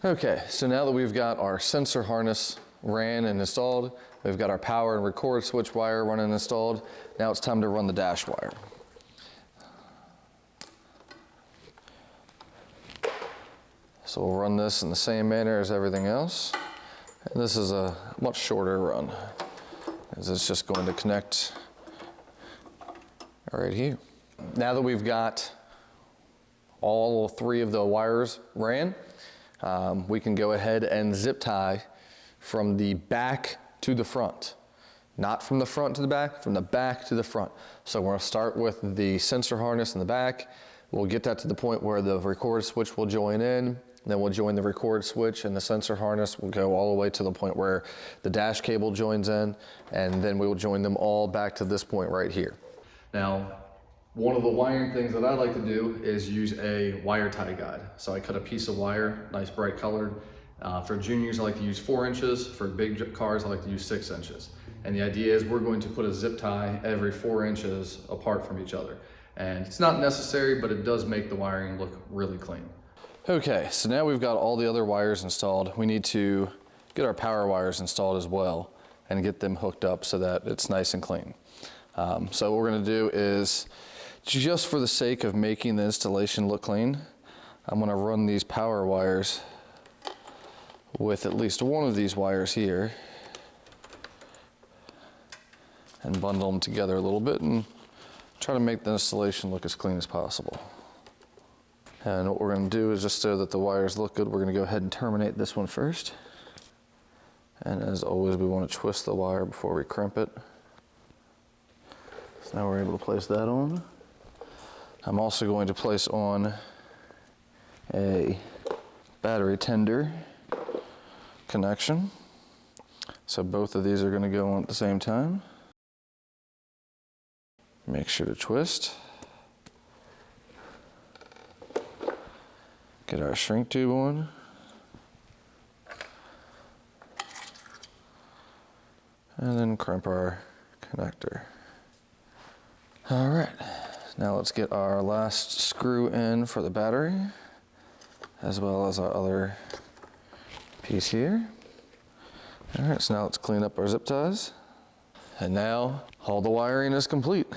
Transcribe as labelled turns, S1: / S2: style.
S1: Okay, so now that we've got our sensor harness ran and installed, we've got our power and record switch wire running and installed, now it's time to run the dash wire. So we'll run this in the same manner as everything else. And this is a much shorter run, as it's just going to connect right here. Now that we've got all three of the wires ran, we can go ahead and zip tie from the back to the front. Not from the front to the back, from the back to the front. So we're gonna start with the sensor harness in the back. We'll get that to the point where the record switch will join in, then we'll join the record switch and the sensor harness will go all the way to the point where the dash cable joins in, and then we will join them all back to this point right here. Now, one of the wiring things that I like to do is use a wire tie guide. So I cut a piece of wire, nice bright colored. For juniors, I like to use 4 inches. For big cars, I like to use 6 inches. And the idea is we're going to put a zip tie every 4 inches apart from each other. And it's not necessary, but it does make the wiring look really clean. Okay, so now we've got all the other wires installed. We need to get our power wires installed as well and get them hooked up so that it's nice and clean. So what we're gonna do is, just for the sake of making the installation look clean, I'm gonna run these power wires with at least one of these wires here and bundle them together a little bit and try to make the installation look as clean as possible. And what we're gonna do is, just so that the wires look good, we're gonna go ahead and terminate this one first. And as always, we wanna twist the wire before we crimp it. So now we're able to place that on. I'm also going to place on a battery tender connection. So both of these are going to go on at the same time. Make sure to twist. Get our shrink tube on. And then crimp our connector. All right, now let's get our last screw in for the battery, as well as our other piece here. All right, so now let's clean up our zip ties. And now all the wiring is complete.